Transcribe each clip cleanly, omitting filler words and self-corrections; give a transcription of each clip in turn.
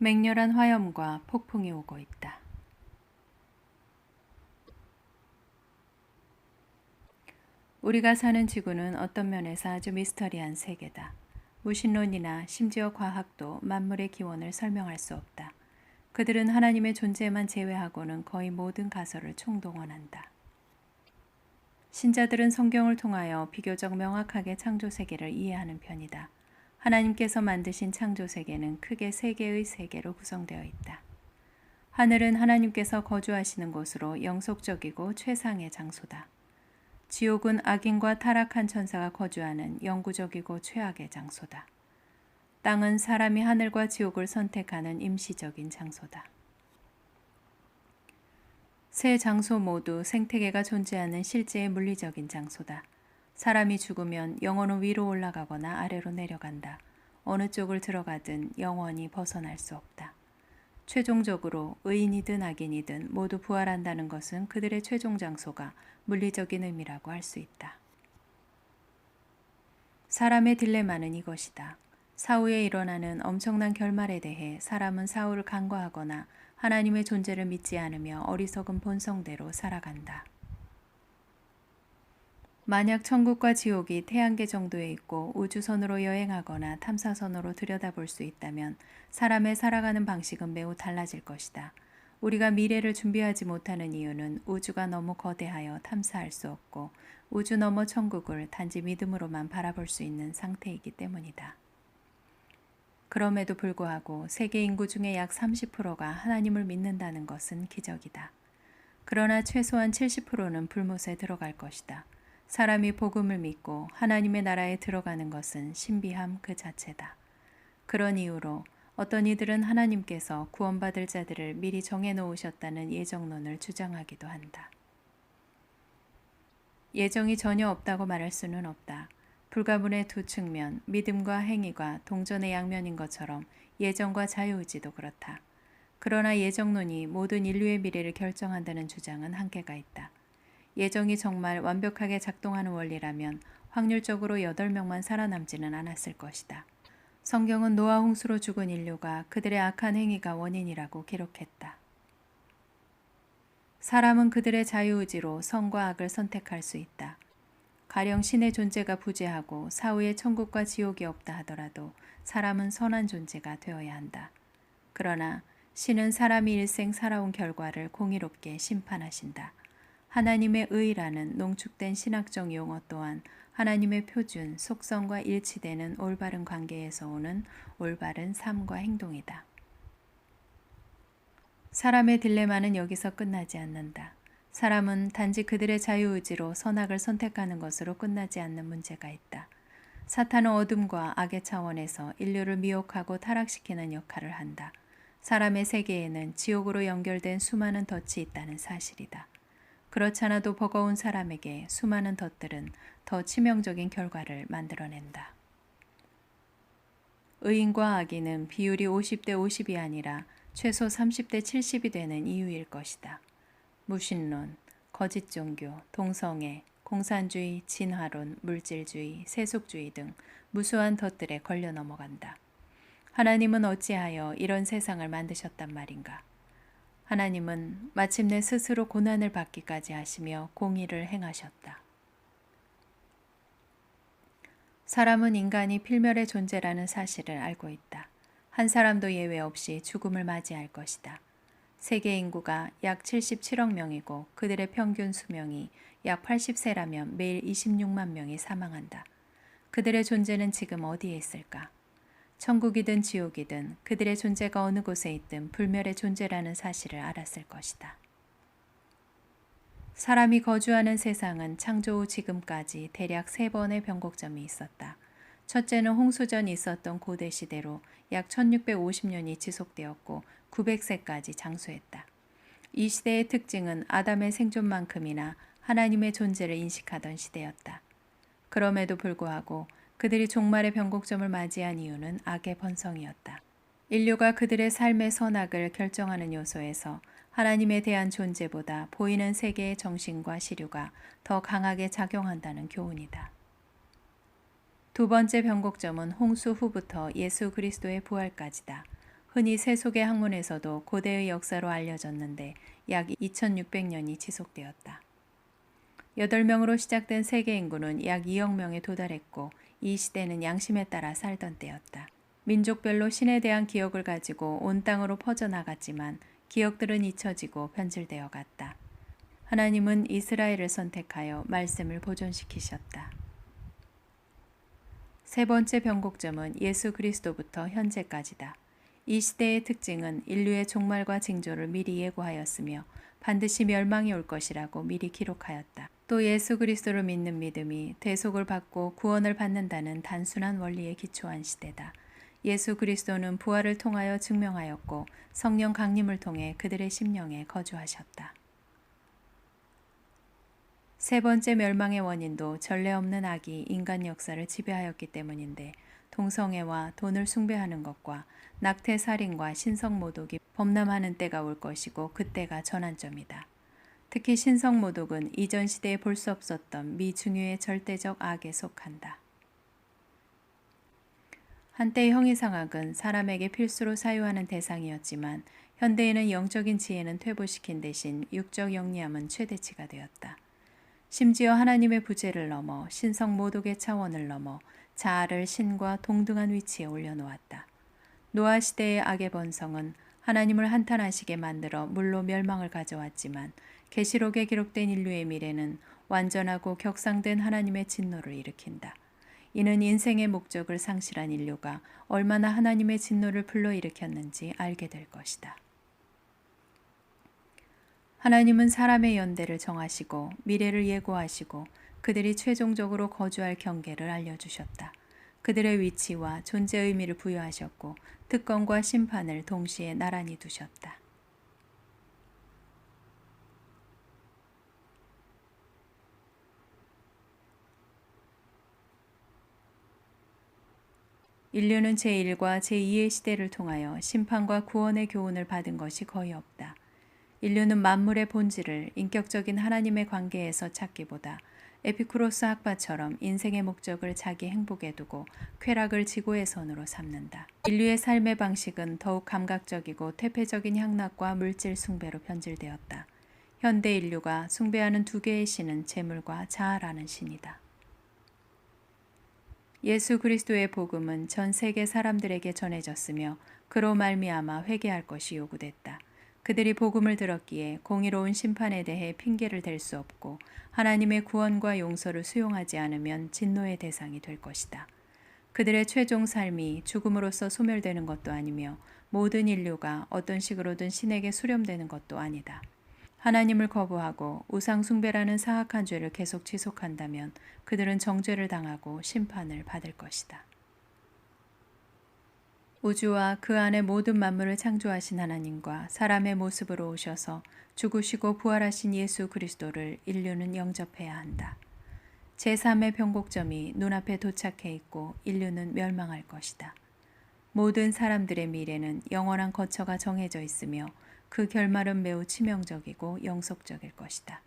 맹렬한 화염과 폭풍이 오고 있다. 우리가 사는 지구는 어떤 면에서 아주 미스터리한 세계다. 무신론이나 심지어 과학도 만물의 기원을 설명할 수 없다. 그들은 하나님의 존재만 제외하고는 거의 모든 가설을 총동원한다. 신자들은 성경을 통하여 비교적 명확하게 창조 세계를 이해하는 편이다. 하나님께서 만드신 창조 세계는 크게 세 개의 세계로 구성되어 있다. 하늘은 하나님께서 거주하시는 곳으로 영속적이고 최상의 장소다. 지옥은 악인과 타락한 천사가 거주하는 영구적이고 최악의 장소다. 땅은 사람이 하늘과 지옥을 선택하는 임시적인 장소다. 세 장소 모두 생태계가 존재하는 실제의 물리적인 장소다. 사람이 죽으면 영혼은 위로 올라가거나 아래로 내려간다. 어느 쪽을 들어가든 영원히 벗어날 수 없다. 최종적으로 의인이든 악인이든 모두 부활한다는 것은 그들의 최종 장소가 물리적인 의미라고 할 수 있다. 사람의 딜레마는 이것이다. 사후에 일어나는 엄청난 결말에 대해 사람은 사후를 간과하거나 하나님의 존재를 믿지 않으며 어리석은 본성대로 살아간다. 만약 천국과 지옥이 태양계 정도에 있고 우주선으로 여행하거나 탐사선으로 들여다볼 수 있다면 사람의 살아가는 방식은 매우 달라질 것이다. 우리가 미래를 준비하지 못하는 이유는 우주가 너무 거대하여 탐사할 수 없고 우주 너머 천국을 단지 믿음으로만 바라볼 수 있는 상태이기 때문이다. 그럼에도 불구하고 세계 인구 중에 약 30%가 하나님을 믿는다는 것은 기적이다. 그러나 최소한 70%는 불못에 들어갈 것이다. 사람이 복음을 믿고 하나님의 나라에 들어가는 것은 신비함 그 자체다. 그런 이유로 어떤 이들은 하나님께서 구원받을 자들을 미리 정해놓으셨다는 예정론을 주장하기도 한다. 예정이 전혀 없다고 말할 수는 없다. 불가분의 두 측면, 믿음과 행위가 동전의 양면인 것처럼 예정과 자유의지도 그렇다. 그러나 예정론이 모든 인류의 미래를 결정한다는 주장은 한계가 있다. 예정이 정말 완벽하게 작동하는 원리라면 확률적으로 8명만 살아남지는 않았을 것이다. 성경은 노아 홍수로 죽은 인류가 그들의 악한 행위가 원인이라고 기록했다. 사람은 그들의 자유의지로 선과 악을 선택할 수 있다. 가령 신의 존재가 부재하고 사후에 천국과 지옥이 없다 하더라도 사람은 선한 존재가 되어야 한다. 그러나 신은 사람이 일생 살아온 결과를 공의롭게 심판하신다. 하나님의 의라는 농축된 신학적 용어 또한 하나님의 표준, 속성과 일치되는 올바른 관계에서 오는 올바른 삶과 행동이다. 사람의 딜레마는 여기서 끝나지 않는다. 사람은 단지 그들의 자유의지로 선악을 선택하는 것으로 끝나지 않는 문제가 있다. 사탄은 어둠과 악의 차원에서 인류를 미혹하고 타락시키는 역할을 한다. 사람의 세계에는 지옥으로 연결된 수많은 덫이 있다는 사실이다. 그렇잖아도 버거운 사람에게 수많은 덫들은 더 치명적인 결과를 만들어낸다. 의인과 악인은 비율이 50대 50이 아니라 최소 30대 70이 되는 이유일 것이다. 무신론, 거짓 종교, 동성애, 공산주의, 진화론, 물질주의, 세속주의 등 무수한 덫들에 걸려 넘어간다. 하나님은 어찌하여 이런 세상을 만드셨단 말인가? 하나님은 마침내 스스로 고난을 받기까지 하시며 공의를 행하셨다. 사람은 인간이 필멸의 존재라는 사실을 알고 있다. 한 사람도 예외 없이 죽음을 맞이할 것이다. 세계 인구가 약 77억 명이고 그들의 평균 수명이 약 80세라면 매일 26만 명이 사망한다. 그들의 존재는 지금 어디에 있을까? 천국이든 지옥이든 그들의 존재가 어느 곳에 있든 불멸의 존재라는 사실을 알았을 것이다. 사람이 거주하는 세상은 창조 후 지금까지 대략 3번의 변곡점이 있었다. 첫째는 홍수 전 있었던 고대 시대로 약 1650년이 지속되었고 900세까지 장수했다. 이 시대의 특징은 아담의 생존만큼이나 하나님의 존재를 인식하던 시대였다. 그럼에도 불구하고 그들이 종말의 변곡점을 맞이한 이유는 악의 번성이었다. 인류가 그들의 삶의 선악을 결정하는 요소에서 하나님에 대한 존재보다 보이는 세계의 정신과 시류가 더 강하게 작용한다는 교훈이다. 두 번째 변곡점은 홍수 후부터 예수 그리스도의 부활까지다. 흔히 세속의 학문에서도 고대의 역사로 알려졌는데 약 2600년이 지속되었다. 8명으로 시작된 세계 인구는 약 2억 명에 도달했고 이 시대는 양심에 따라 살던 때였다. 민족별로 신에 대한 기억을 가지고 온 땅으로 퍼져나갔지만 기억들은 잊혀지고 변질되어 갔다. 하나님은 이스라엘을 선택하여 말씀을 보존시키셨다. 세 번째 변곡점은 예수 그리스도부터 현재까지다. 이 시대의 특징은 인류의 종말과 징조를 미리 예고하였으며 반드시 멸망이 올 것이라고 미리 기록하였다. 또 예수 그리스도를 믿는 믿음이 대속을 받고 구원을 받는다는 단순한 원리에 기초한 시대다. 예수 그리스도는 부활을 통하여 증명하였고 성령 강림을 통해 그들의 심령에 거주하셨다. 세 번째 멸망의 원인도 전례 없는 악이 인간 역사를 지배하였기 때문인데 동성애와 돈을 숭배하는 것과 낙태 살인과 신성 모독이 범람하는 때가 올 것이고 그때가 전환점이다. 특히 신성 모독은 이전 시대에 볼 수 없었던 미중유의 절대적 악에 속한다. 한때 형이상학은 사람에게 필수로 사유하는 대상이었지만 현대에는 영적인 지혜는 퇴보시킨 대신 육적 영리함은 최대치가 되었다. 심지어 하나님의 부재를 넘어 신성 모독의 차원을 넘어 자아를 신과 동등한 위치에 올려놓았다. 노아 시대의 악의 번성은 하나님을 한탄하시게 만들어 물로 멸망을 가져왔지만 계시록에 기록된 인류의 미래는 완전하고 격상된 하나님의 진노를 일으킨다. 이는 인생의 목적을 상실한 인류가 얼마나 하나님의 진노를 불러일으켰는지 알게 될 것이다. 하나님은 사람의 연대를 정하시고 미래를 예고하시고 그들이 최종적으로 거주할 경계를 알려주셨다. 그들의 위치와 존재 의미를 부여하셨고 특권과 심판을 동시에 나란히 두셨다. 인류는 제1과 제2의 시대를 통하여 심판과 구원의 교훈을 받은 것이 거의 없다. 인류는 만물의 본질을 인격적인 하나님의 관계에서 찾기보다 에피쿠로스 학파처럼 인생의 목적을 자기 행복에 두고 쾌락을 지고의 선으로 삼는다. 인류의 삶의 방식은 더욱 감각적이고 퇴폐적인 향락과 물질 숭배로 변질되었다. 현대 인류가 숭배하는 두 개의 신은 재물과 자아라는 신이다. 예수 그리스도의 복음은 전 세계 사람들에게 전해졌으며 그로 말미암아 회개할 것이 요구됐다. 그들이 복음을 들었기에 공의로운 심판에 대해 핑계를 댈 수 없고 하나님의 구원과 용서를 수용하지 않으면 진노의 대상이 될 것이다. 그들의 최종 삶이 죽음으로써 소멸되는 것도 아니며 모든 인류가 어떤 식으로든 신에게 수렴되는 것도 아니다. 하나님을 거부하고 우상 숭배라는 사악한 죄를 계속 지속한다면 그들은 정죄를 당하고 심판을 받을 것이다. 우주와 그 안의 모든 만물을 창조하신 하나님과 사람의 모습으로 오셔서 죽으시고 부활하신 예수 그리스도를 인류는 영접해야 한다. 제3의 변곡점이 눈앞에 도착해 있고 인류는 멸망할 것이다. 모든 사람들의 미래는 영원한 거처가 정해져 있으며 그 결말은 매우 치명적이고 영속적일 것이다.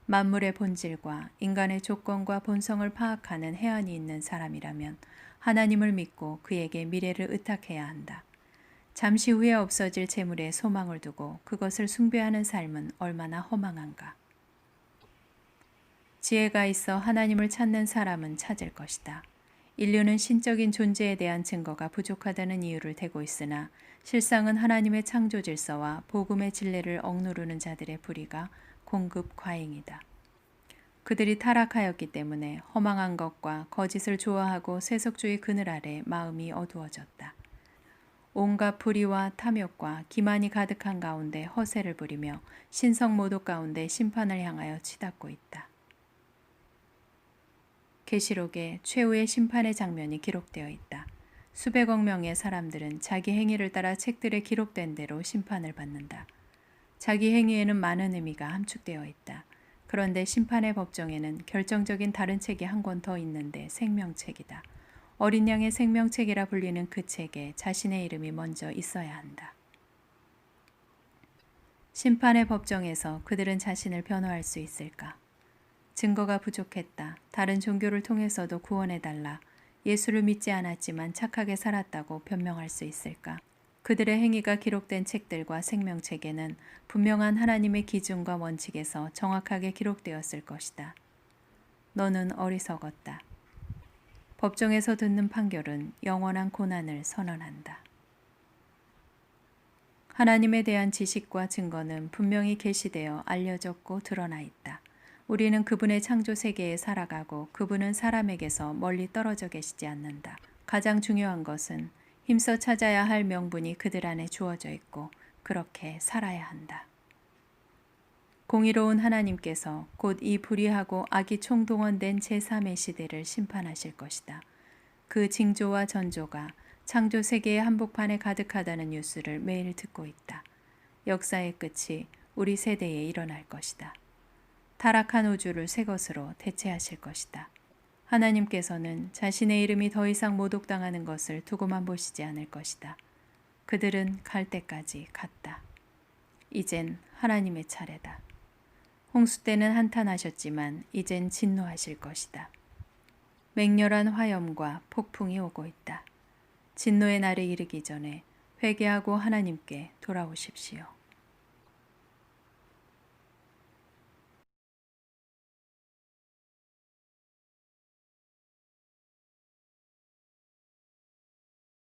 만물의 본질과 인간의 조건과 본성을 파악하는 해안이 있는 사람이라면 하나님을 믿고 그에게 미래를 의탁해야 한다. 잠시 후에 없어질 재물에 소망을 두고 그것을 숭배하는 삶은 얼마나 허망한가. 지혜가 있어 하나님을 찾는 사람은 찾을 것이다. 인류는 신적인 존재에 대한 증거가 부족하다는 이유를 대고 있으나 실상은 하나님의 창조 질서와 복음의 진리를 억누르는 자들의 불의가 공급 과잉이다. 그들이 타락하였기 때문에 허망한 것과 거짓을 좋아하고 세속주의 그늘 아래 마음이 어두워졌다. 온갖 불의와 탐욕과 기만이 가득한 가운데 허세를 부리며 신성모독 가운데 심판을 향하여 치닫고 있다. 계시록에 최후의 심판의 장면이 기록되어 있다. 수백억 명의 사람들은 자기 행위를 따라 책들에 기록된 대로 심판을 받는다. 자기 행위에는 많은 의미가 함축되어 있다. 그런데 심판의 법정에는 결정적인 다른 책이 한 권 더 있는데 생명책이다. 어린 양의 생명책이라 불리는 그 책에 자신의 이름이 먼저 있어야 한다. 심판의 법정에서 그들은 자신을 변호할 수 있을까? 증거가 부족했다. 다른 종교를 통해서도 구원해달라. 예수를 믿지 않았지만 착하게 살았다고 변명할 수 있을까? 그들의 행위가 기록된 책들과 생명책에는 분명한 하나님의 기준과 원칙에서 정확하게 기록되었을 것이다. 너는 어리석었다. 법정에서 듣는 판결은 영원한 고난을 선언한다. 하나님에 대한 지식과 증거는 분명히 계시되어 알려졌고 드러나 있다. 우리는 그분의 창조 세계에 살아가고 그분은 사람에게서 멀리 떨어져 계시지 않는다. 가장 중요한 것은 힘써 찾아야 할 명분이 그들 안에 주어져 있고 그렇게 살아야 한다. 공의로운 하나님께서 곧 이 불의하고 악이 총동원된 제3의 시대를 심판하실 것이다. 그 징조와 전조가 창조 세계의 한복판에 가득하다는 뉴스를 매일 듣고 있다. 역사의 끝이 우리 세대에 일어날 것이다. 타락한 우주를 새 것으로 대체하실 것이다. 하나님께서는 자신의 이름이 더 이상 모독당하는 것을 두고만 보시지 않을 것이다. 그들은 갈 때까지 갔다. 이젠 하나님의 차례다. 홍수 때는 한탄하셨지만 이젠 진노하실 것이다. 맹렬한 화염과 폭풍이 오고 있다. 진노의 날에 이르기 전에 회개하고 하나님께 돌아오십시오.